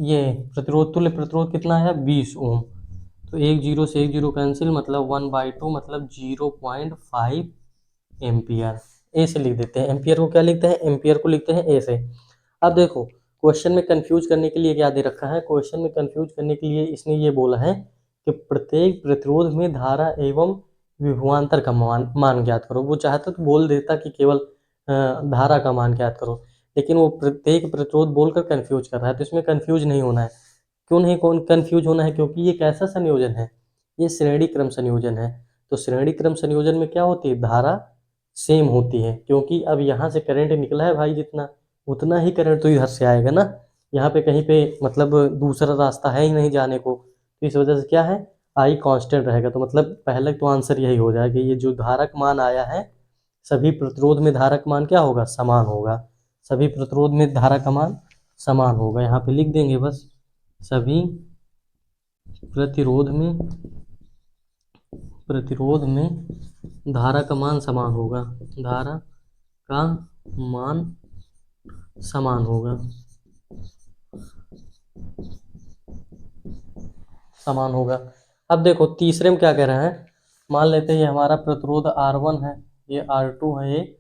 ये प्रतिरोध तुल्य प्रतिरोध कितना है 20 ओम। तो एक जीरो से एक जीरो कैंसिल, मतलब 1/2 मतलब 0.5 एम्पियर। ए से लिख देते हैं, एम्पियर को क्या लिखते हैं, एम्पियर को लिखते हैं ए से। अब देखो क्वेश्चन में कंफ्यूज करने के लिए क्या दे रखा है, क्वेश्चन में कंफ्यूज करने के लिए इसने ये बोला है कि प्रत्येक प्रतिरोध में धारा एवं विभवांतर का मान ज्ञात करो। वो चाहता तो बोल देता कि केवल धारा का मान ज्ञात करो, लेकिन वो प्रत्येक प्रतिरोध बोलकर कन्फ्यूज कर रहा है, तो इसमें कन्फ्यूज नहीं होना है। क्यों नहीं कन्फ्यूज होना है? क्योंकि ये कैसा संयोजन है, ये श्रेणी क्रम संयोजन है। तो श्रेणी क्रम संयोजन में क्या होती है, धारा सेम होती है, क्योंकि अब यहाँ से करंट निकला है भाई, जितना उतना ही करंट तो इधर से आएगा ना। यहाँ पे कहीं पे मतलब दूसरा रास्ता है ही नहीं जाने को, तो इस वजह से क्या है, आई कांस्टेंट रहेगा। तो मतलब पहले तो आंसर यही हो जाएगा, ये जो धारक मान आया है, सभी प्रतिरोध में धारक मान क्या होगा, समान होगा। सभी प्रतिरोध में धारा का मान समान होगा, यहाँ पे लिख देंगे बस, सभी प्रतिरोध में धारा का मान समान होगा, धारा का मान समान होगा, समान होगा। अब देखो तीसरे में क्या कह रहे हैं, मान लेते हैं ये हमारा प्रतिरोध R1 है, ये R2 है, ये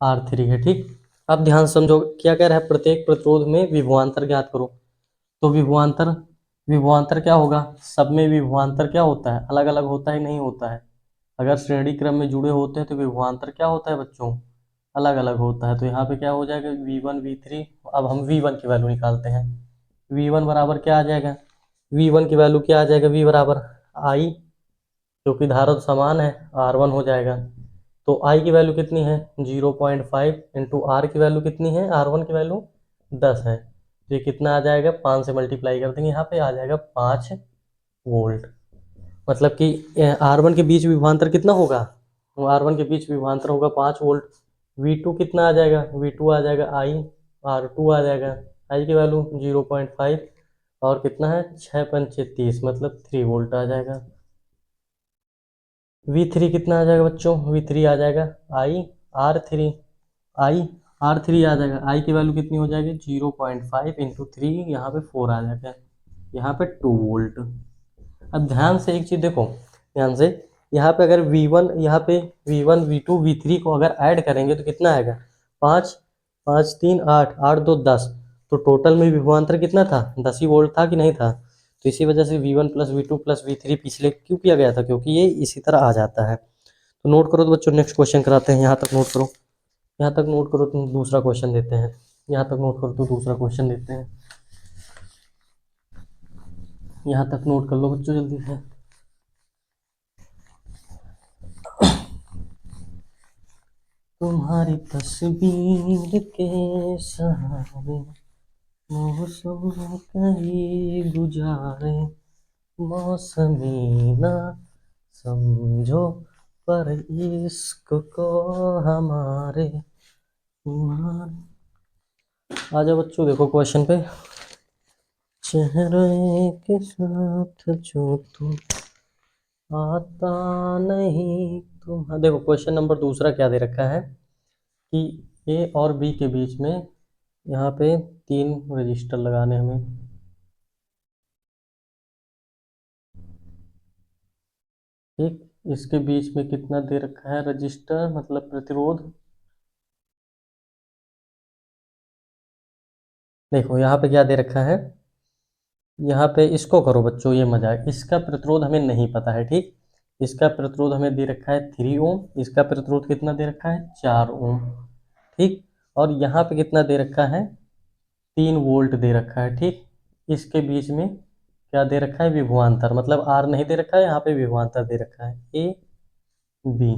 R3 है, ठीक। अब ध्यान समझो क्या कह रहा है, प्रत्येक प्रतिरोध में विभवांतर ज्ञात करो। तो विभवांतर क्या होगा, सब में विभवांतर क्या होता है, अलग अलग होता है, नहीं होता है। अगर श्रेणी क्रम में जुड़े होते हैं तो विभवांतर क्या होता है बच्चों, अलग अलग होता है। तो यहाँ पे क्या हो जाएगा, V1 V3। अब हम V1 की वैल्यू निकालते हैं। V1 बराबर क्या आ जाएगा, V1 की वैल्यू क्या आ जाएगा, V बराबर I, क्योंकि धारा तो समान है, R1 हो जाएगा। तो I की वैल्यू कितनी है, 0.5 इंटू R की वैल्यू कितनी है, R1 की वैल्यू 10 है। तो ये कितना आ जाएगा, 5 से मल्टीप्लाई कर देंगे, यहाँ पे आ जाएगा 5 वोल्ट। मतलब कि R1 के बीच विभवांतर कितना होगा, तो R1 के बीच विभवांतर होगा 5 वोल्ट। V2 कितना आ जाएगा, V2 आ जाएगा I, R2 आ जाएगा, I की वैल्यू 0.5 और कितना है 6 पंचे 30, मतलब 3 वोल्ट आ जाएगा। V3 कितना आ जाएगा बच्चों, V3 आ जाएगा I R3 आ जाएगा। I की वैल्यू कितनी हो जाएगी, 0.5 इंटू 3, यहाँ पे 4 आ जाएगा, यहाँ पे 2 वोल्ट। अब ध्यान से एक चीज़ देखो, ध्यान से, यहाँ पे अगर V1, यहाँ पे V1 V2 V3 को अगर ऐड करेंगे तो कितना आएगा, 5 5 3 8 8 2 10। तो टोटल में विभवांतर कितना था, 10 ही वोल्ट था कि नहीं था। तो इसी वजह से V1 plus V2 plus V3 पिछले क्यों किया गया था, क्योंकि ये इसी तरह आ जाता है। तो नोट करो तो बच्चों, नेक्स्ट क्वेश्चन कराते हैं, यहाँ तक नोट करो, यहाँ तक नोट करो, तुम दूसरा क्वेश्चन देते हैं, यहाँ तक नोट करो तो दूसरा क्वेश्चन देते हैं, यहाँ तक नोट कर लो बच्चों जल्दी से। तुम्हारी तस्वीर के सहारे मौसम कहीं गुजारे, मौसमी ना समझो पर इश्क को हमारे। आ जाओ बच्चों, देखो क्वेश्चन पे, चेहरे के साथ जो तुम आता नहीं तुम। हाँ देखो क्वेश्चन नंबर दूसरा क्या दे रखा है कि ए और बी के बीच में यहाँ पे 3 रजिस्टर लगाने हमें। ठीक, इसके बीच में कितना दे रखा है रजिस्टर, मतलब प्रतिरोध। देखो यहाँ पे क्या दे रखा है, यहाँ पे इसको करो बच्चों, ये मजा है, इसका प्रतिरोध हमें नहीं पता है, ठीक। इसका प्रतिरोध हमें दे रखा है 3 ओम, इसका प्रतिरोध कितना दे रखा है 4 ओम, ठीक। और यहाँ पे कितना दे रखा है, 3 वोल्ट दे रखा है, ठीक। इसके बीच में क्या दे रखा है, विभवांतर, मतलब आर नहीं दे रखा है, यहाँ पे विभवांतर दे रखा है ए बी।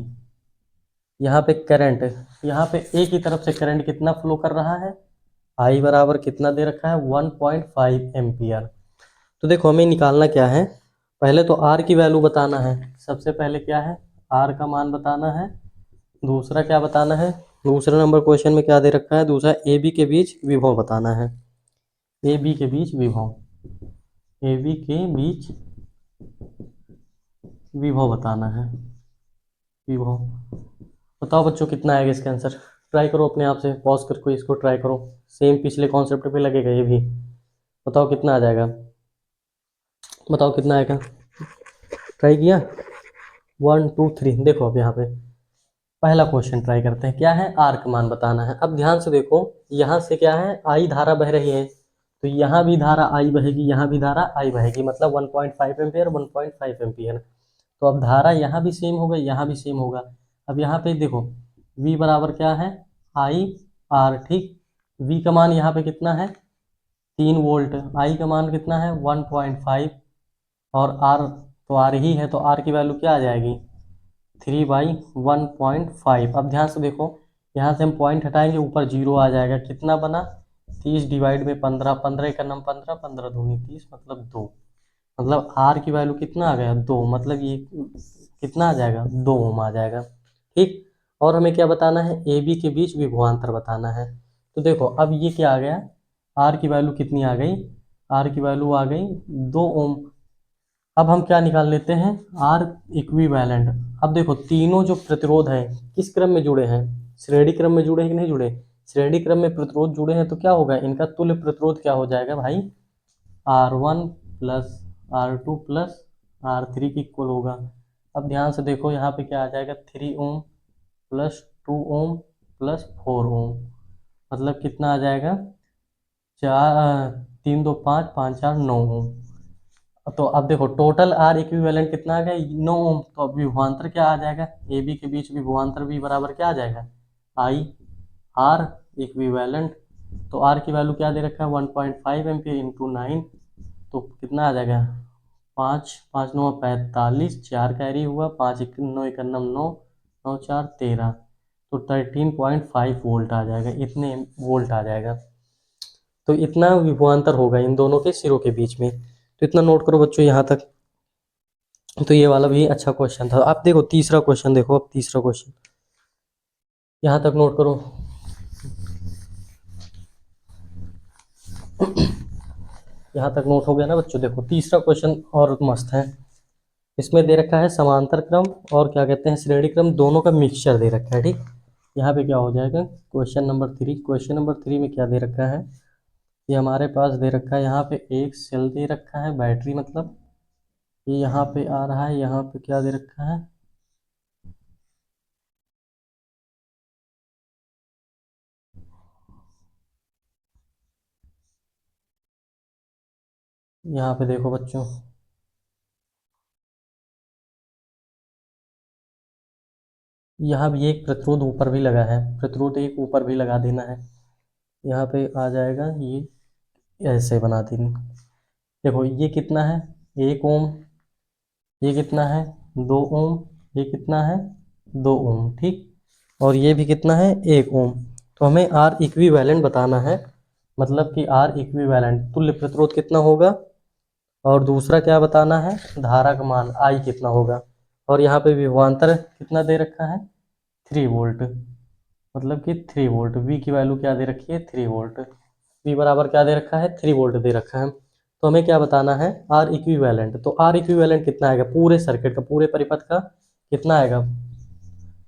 यहाँ पे करंट, यहाँ पे ए की तरफ से करंट कितना फ्लो कर रहा है, आई बराबर कितना दे रखा है 1.5 एम्पियर। तो देखो हमें निकालना क्या है, पहले तो आर की वैल्यू बताना है, सबसे पहले क्या है, आर का मान बताना है। दूसरा क्या बताना है, दूसरे नंबर क्वेश्चन में क्या दे रखा है, दूसरा ए बी के बीच विभव बताना है, ए बी के बीच विभव, ए बी के बीच विभव बताना है, विभव। बताओ बच्चों कितना आएगा इसका आंसर, ट्राई करो अपने आप से, पॉज करके इसको ट्राई करो, सेम पिछले कॉन्सेप्ट पे लगेगा ये भी। बताओ कितना आ जाएगा, बताओ कितना आएगा, ट्राई किया, 1 2 3। देखो अब यहाँ पे पहला क्वेश्चन ट्राई करते हैं, क्या है, आर का मान बताना है। अब ध्यान से देखो, यहाँ से क्या है, आई धारा बह रही है, तो यहाँ भी धारा आई बहेगी, यहाँ भी धारा आई बहेगी, मतलब 1.5 एम्पियर 1.5 एम्पियर। तो अब धारा यहाँ भी सेम होगा, यहाँ भी सेम होगा। अब यहाँ पे देखो V बराबर क्या है, आई आर, ठीक। V का मान यहाँ पे कितना है 3 वोल्ट, I का मान कितना है 1.5 और R तो R ही है, तो R की वैल्यू क्या आ जाएगी 3/1.5। अब ध्यान से देखो, यहाँ से हम पॉइंट हटाएंगे, ऊपर जीरो आ जाएगा, कितना बना 30 डिवाइड में 15, 15 का नाम 15, 15 दूनी 30 मतलब 2, मतलब R की वैल्यू कितना आ गया 2, मतलब ये कितना आ जाएगा 2 ओम आ जाएगा। ठीक, और हमें क्या बताना है ए बी के बीच विभवांतर बताना है। तो देखो अब ये क्या आ गया, आर की वैल्यू कितनी आ गई, आर की वैल्यू आ गई 2 ओम। अब हम क्या निकाल लेते हैं आर इक्विवेलेंट। अब देखो तीनों जो प्रतिरोध हैं किस क्रम में जुड़े हैं, श्रेणी क्रम में जुड़े हैं कि नहीं जुड़े, श्रेणी क्रम में प्रतिरोध जुड़े हैं तो क्या होगा इनका तुल्य प्रतिरोध क्या हो जाएगा भाई R1 plus R2 plus R3 की इक्वल होगा। अब ध्यान से देखो यहाँ पे क्या आ जाएगा 3 ओम प्लस 2 ओम प्लस 4 ओम, मतलब कितना आ जाएगा 3 2 5 5 4 9 ओम। तो अब देखो टोटल आर इक्विवेलेंट कितना आ गया 9 ओम। तो अब विभवांतर क्या आ जाएगा ए बी के बीच विभवांतर भी बराबर क्या आ जाएगा आई आर इक्विवेलेंट। तो आर की वैल्यू क्या दे रखा है 1.5 एम्पियर इंटू 9, तो कितना आ जाएगा 5 5 9 45, 4 कैरी हुआ, 5 9 1 9 9 4 13, तो 13.5 वोल्ट आ जाएगा, इतने वोल्ट आ जाएगा। तो इतना विभवांतर होगा इन दोनों के सिरों के बीच में। तो इतना नोट करो बच्चों यहाँ तक। तो ये वाला भी अच्छा क्वेश्चन था। आप देखो तीसरा क्वेश्चन देखो, अब तीसरा क्वेश्चन यहाँ तक नोट करो। यहाँ तक नोट हो गया ना बच्चों। देखो तीसरा क्वेश्चन और मस्त है, इसमें दे रखा है समांतर क्रम और क्या कहते हैं श्रेणी क्रम दोनों का मिक्सचर दे रखा है। ठीक, यहाँ पे क्या हो जाएगा क्वेश्चन नंबर 3 में क्या दे रखा है, ये हमारे पास दे रखा है यहाँ पे एक सेल दे रखा है बैटरी, मतलब ये यहाँ पे आ रहा है, यहाँ पे क्या दे रखा है यहाँ पे देखो बच्चों, यहाँ भी एक प्रतिरोध ऊपर भी लगा है, प्रतिरोध एक ऊपर भी लगा देना है, यहाँ पे आ जाएगा ये ऐसे बना देंगे। देखो ये कितना है 1 ओम, ये कितना है 2 ओम, ये कितना है 2 ओम। ठीक, और ये भी कितना है 1 ओम। तो हमें आर इक्विवेलेंट बताना है, मतलब कि आर इक्विवेलेंट तुल्य प्रतिरोध कितना होगा, और दूसरा क्या बताना है धारा का मान आई कितना होगा। और यहाँ पे विभवांतर कितना दे रखा है 3 वोल्ट, मतलब कि 3 वोल्ट। वी की वैल्यू क्या दे रखी है 3 वोल्ट, वी बराबर क्या दे रखा है 3 वोल्ट दे रखा है। तो हमें क्या बताना है आर इक्विवेलेंट। तो आर इक्विवेलेंट कितना आएगा पूरे सर्किट का, पूरे परिपथ का कितना आएगा,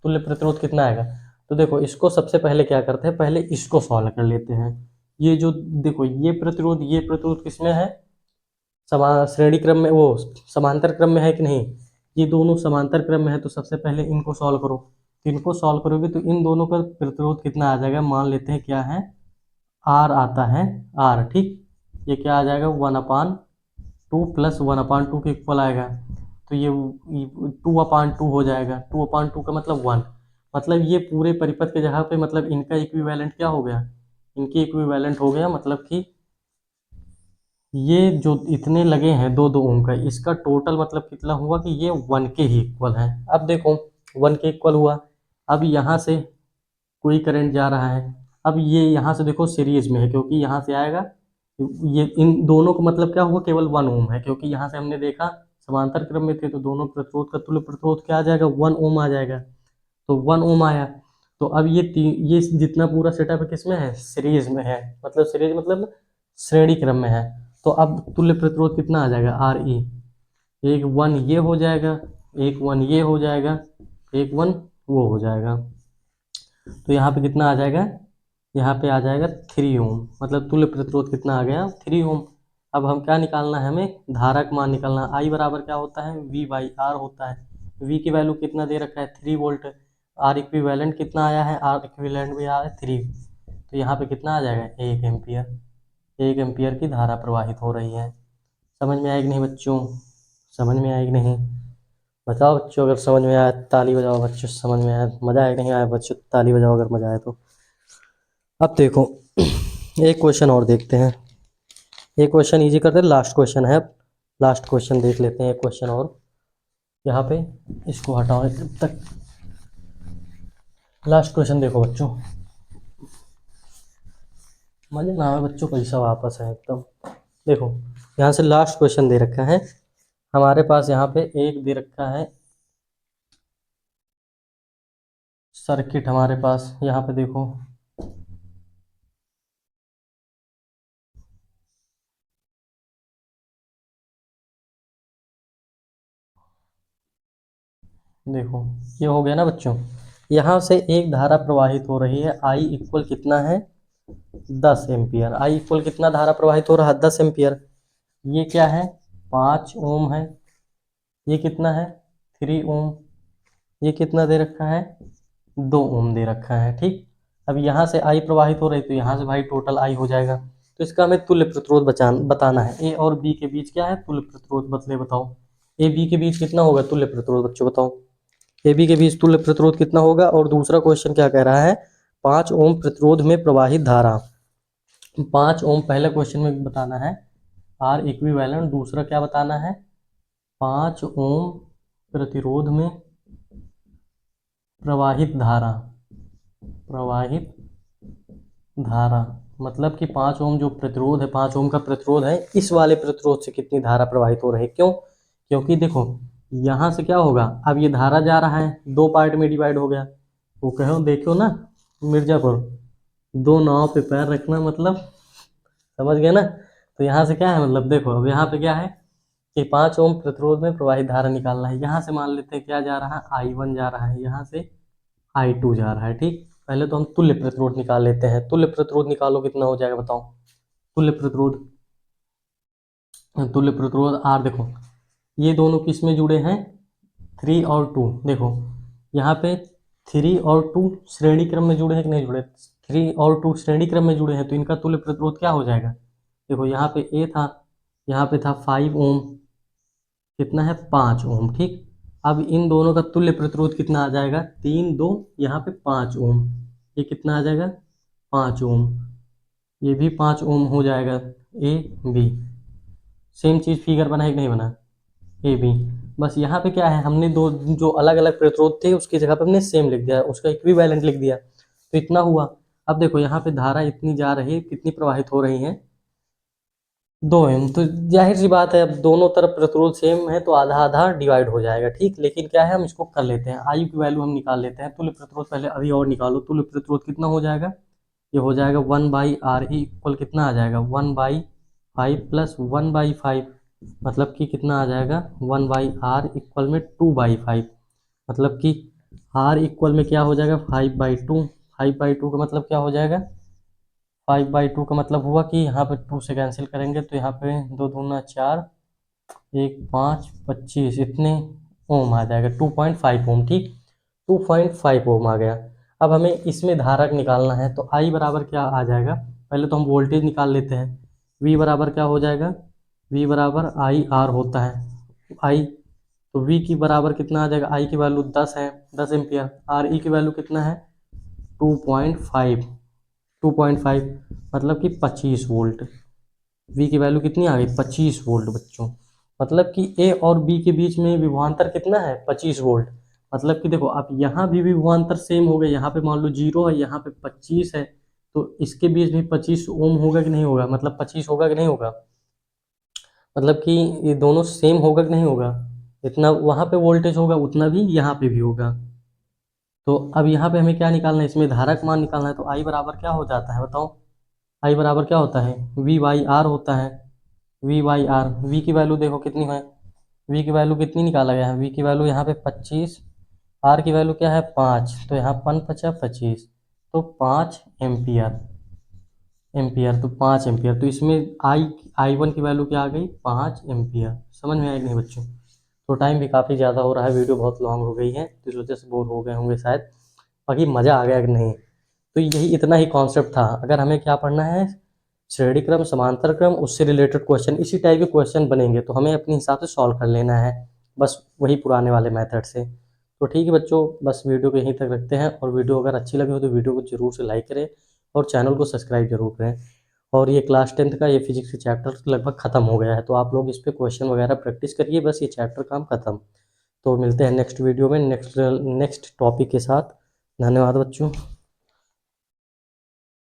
तुल्य प्रतिरोध कितना आएगा। तो देखो इसको सबसे पहले क्या करते हैं, पहले इसको सॉल्व कर लेते हैं। ये जो देखो ये प्रतिरोध किसमें है श्रेणी क्रम में, वो समांतर क्रम में है कि नहीं, ये दोनों समांतर क्रम में है। तो सबसे पहले इनको सॉल्व करो, तो इनको सॉल्व करोगे तो इन दोनों का प्रतिरोध कितना आ जाएगा, मान लेते हैं क्या है आर आता है आर। ठीक, ये क्या आ जाएगा 1/2 प्लस 1/2 के इक्वल आएगा, तो ये 2/2 हो जाएगा, 2/2 का मतलब 1, मतलब ये पूरे परिपथ के जगह पे मतलब इनका इक्विवेलेंट क्या हो गया, इनकी इक्विवेलेंट हो गया, मतलब कि ये जो इतने लगे हैं 2 2 ओम का, इसका टोटल मतलब कितना हुआ कि ये 1 के ही इक्वल है। अब देखो 1 के इक्वल हुआ, अब यहाँ से कोई करंट जा रहा है, अब ये यहाँ से देखो सीरीज में है, क्योंकि यहाँ से आएगा, ये इन दोनों का मतलब क्या हुआ केवल 1 ओम है, क्योंकि यहाँ से हमने देखा समांतर क्रम में थे तो दोनों प्रतिरोध का तुल्य प्रतिरोध क्या आ जाएगा 1 ओम आ जाएगा, तो 1 ओम आया। तो अब ये जितना पूरा सेटअप है किसमें है सीरीज में है, मतलब सीरीज मतलब श्रेणी क्रम में है। तो अब तुल्य प्रतिरोध कितना आ जाएगा आर ई, एक 1 ये हो जाएगा, एक 1 ये हो जाएगा, एक 1 वो हो जाएगा। तो यहाँ पे कितना आ जाएगा, यहाँ पे आ जाएगा 3 ओम, मतलब तुल्य प्रतिरोध कितना आ गया 3 ओम। अब हम क्या निकालना है, हमें धारा का मान निकालना है। आई बराबर क्या होता है V/R होता है, V की वैल्यू कितना दे रखा है 3 वोल्ट, आर इक्विवेलेंट कितना आया है, आर इक्विवेलेंट भी आया है 3, तो यहाँ पे कितना आ जाएगा 1 एम्पियर, 1 एम्पियर की धारा प्रवाहित हो रही है। समझ में आएगी नहीं बच्चों, समझ में आएगी नहीं, बताओ बच्चों, अगर समझ में आया ताली बजाओ बच्चों, समझ में आया मज़ा आया कि नहीं आया बच्चों, ताली बजाओ अगर मज़ा आया तो। अब देखो एक क्वेश्चन और देखते हैं, एक क्वेश्चन इजी करते हैं, लास्ट क्वेश्चन है, लास्ट क्वेश्चन देख लेते हैं एक क्वेश्चन और। यहाँ पे इसको हटाओ जब तक। लास्ट क्वेश्चन देखो बच्चों, मजे ना आए बच्चों, पैसा वापस है एकदम। देखो यहाँ से लास्ट क्वेश्चन दे रखा है हमारे पास, यहाँ पे एक दे रखा है सर्किट हमारे पास, यहाँ पे देखो देखो ये हो गया ना बच्चों। यहाँ से एक धारा प्रवाहित हो रही है, आई इक्वल कितना है 10 एम्पियर। आई इक्वल कितना धारा प्रवाहित हो रहा है 10 एम्पियर। ये क्या है 5 ओम है, ये कितना है 3 ओम, ये कितना दे रखा है 2 ओम दे रखा है। ठीक, अब यहाँ से आई प्रवाहित हो रही तो यहाँ से भाई टोटल आई हो जाएगा। तो इसका हमें तुल्य प्रतिरोध बताना है। ए और बी के बीच क्या है तुल्य प्रतिरोध, बतले बताओ। ए बी के बीच कितना होगा तुल्य प्रतिरोध बच्चों बताओ। ए बी के बीच तुल्य प्रतिरोध कितना होगा। और दूसरा क्वेश्चन क्या कह रहा है 5 ओम प्रतिरोध में प्रवाहित धारा। 5 ओम पहले क्वेश्चन में बताना है आर इक्विवेलेंट, दूसरा क्या बताना है 5 ओम प्रतिरोध में प्रवाहित धारा। प्रवाहित धारा मतलब कि 5 ओम जो प्रतिरोध है, 5 ओम का प्रतिरोध है, इस वाले प्रतिरोध से कितनी धारा प्रवाहित हो रही है। क्यों, क्योंकि देखो यहाँ से क्या होगा, अब ये धारा जा रहा है 2 पार्ट में डिवाइड हो गया। वो कहो देखो ना मिर्जापुर, 2 नाव पे पैर रखना मतलब, समझ गए ना। तो यहाँ से क्या है मतलब देखो, अब यहाँ पे क्या है कि 5 ओम प्रतिरोध में प्रवाहित धारा निकालना है। यहाँ से मान लेते हैं क्या जा रहा है I1 जा रहा है, यहाँ से I2 जा रहा है। ठीक, पहले तो हम तुल्य प्रतिरोध निकाल लेते हैं। तुल्य प्रतिरोध निकालो कितना हो जाएगा बताओ। तुल्य प्रतिरोध, तुल्य प्रतिरोध आर, देखो ये दोनों किस में जुड़े हैं 3 और 2। देखो यहाँ पे 3 और 2 श्रेणी क्रम में जुड़े हैं कि नहीं जुड़े, 3 और 2 श्रेणी क्रम में जुड़े हैं, तो इनका तुल्य प्रतिरोध क्या हो जाएगा। देखो यहाँ पे ए था, यहाँ पे था 5 ओम, कितना है 5 ओम। ठीक, अब इन दोनों का तुल्य प्रतिरोध कितना आ जाएगा 3 2, यहाँ पे 5 ओम, ये कितना आ जाएगा 5 ओम, ये भी 5 ओम हो जाएगा। A B same cheese figure बना है कि नहीं बना, ए बी। बस यहाँ पे क्या है हमने दो जो अलग अलग प्रतिरोध थे उसकी जगह पे हमने सेम लिख दिया, उसका इक्विवेलेंट लिख दिया, तो इतना हुआ। अब देखो यहाँ पे धारा इतनी जा रही है, कितनी प्रवाहित हो रही है 2 एम, तो जाहिर सी बात है अब दोनों तरफ प्रतिरोध सेम है तो आधा आधा डिवाइड हो जाएगा। ठीक, लेकिन क्या है हम इसको कर लेते हैं, आई की वैल्यू हम निकाल लेते हैं। तुल्य प्रतिरोध पहले अभी और निकालो, तुल्य प्रतिरोध कितना हो जाएगा, ये हो जाएगा 1/RE इक्वल कितना आ जाएगा 1/5 प्लस 1/5, मतलब कि कितना आ जाएगा 1/R इक्वल में 2/5, मतलब कि R इक्वल में क्या हो जाएगा 5/2। 5/2 का मतलब क्या हो जाएगा 5/2 का मतलब हुआ कि यहाँ पे 2 से कैंसिल करेंगे तो यहाँ पे 2 दूना 4, 1 5 25, इतने ओम आ जाएगा 2.5 ओम। ठीक, 2.5 ओम आ गया। अब हमें इसमें धारक निकालना है तो आई बराबर क्या आ जाएगा, पहले तो हम वोल्टेज निकाल लेते हैं। वी बराबर क्या हो जाएगा, वी बराबर आई आर होता है आई, तो वी की बराबर कितना आ जाएगा, आई की वैल्यू 10 है 10 एम्पियर, आर ई की वैल्यू कितना है 2.5, 2.5 मतलब कि 25 वोल्ट। वी की वैल्यू कितनी आ गई 25 वोल्ट बच्चों, मतलब कि ए और बी के बीच में विभवांतर कितना है 25 वोल्ट। मतलब कि देखो अब यहाँ भी विभवांतर सेम हो गए, यहाँ पे मान लो 0 है, यहाँ पे 25 है, तो इसके बीच भी 25 ओम होगा कि नहीं होगा, मतलब 25 होगा कि नहीं होगा, मतलब कि ये दोनों सेम होगा कि नहीं होगा, इतना वहाँ पे वोल्टेज होगा उतना भी यहाँ पे भी होगा। तो अब यहाँ पे हमें क्या निकालना है, इसमें धारक मान निकालना है, तो आई बराबर क्या हो जाता है बताओ। आई बराबर क्या होता है V/R होता है, V/R। वी की वैल्यू देखो कितनी है, वी की वैल्यू कितनी निकाला गया है, वी की वैल्यू यहाँ पे 25, आर की वैल्यू क्या है 5, तो यहाँ 5×5 = 25, तो 5 एम्पियर, एम्पियर तो 5 एम्पियर, तो इसमें I1 की वैल्यू क्या आ गई 5 एम्पियर। समझ में आएगी नहीं बच्चों। तो टाइम भी काफ़ी ज़्यादा हो रहा है, वीडियो बहुत लॉन्ग हो गई है तो इस वजह से बोर हो गए होंगे शायद, बाकी मज़ा आ गया कि नहीं। तो यही इतना ही कॉन्सेप्ट था। अगर हमें क्या पढ़ना है श्रेणी क्रम समांतर क्रम उससे रिलेटेड क्वेश्चन, इसी टाइप के क्वेश्चन बनेंगे तो हमें अपने हिसाब से सॉल्व कर लेना है, बस वही पुराने वाले मेथड से। तो ठीक है बच्चों, बस वीडियो को यहीं तक रखते हैं, और वीडियो अगर अच्छी लगी हो तो वीडियो को जरूर से लाइक करें और चैनल को सब्सक्राइब जरूर करें। और ये क्लास 10th का ये फिजिक्स का चैप्टर लगभग ख़त्म हो गया है, तो आप लोग इस पे क्वेश्चन वगैरह प्रैक्टिस करिए, बस ये चैप्टर काम ख़त्म। तो मिलते हैं नेक्स्ट वीडियो में नेक्स्ट टॉपिक के साथ। धन्यवाद बच्चों।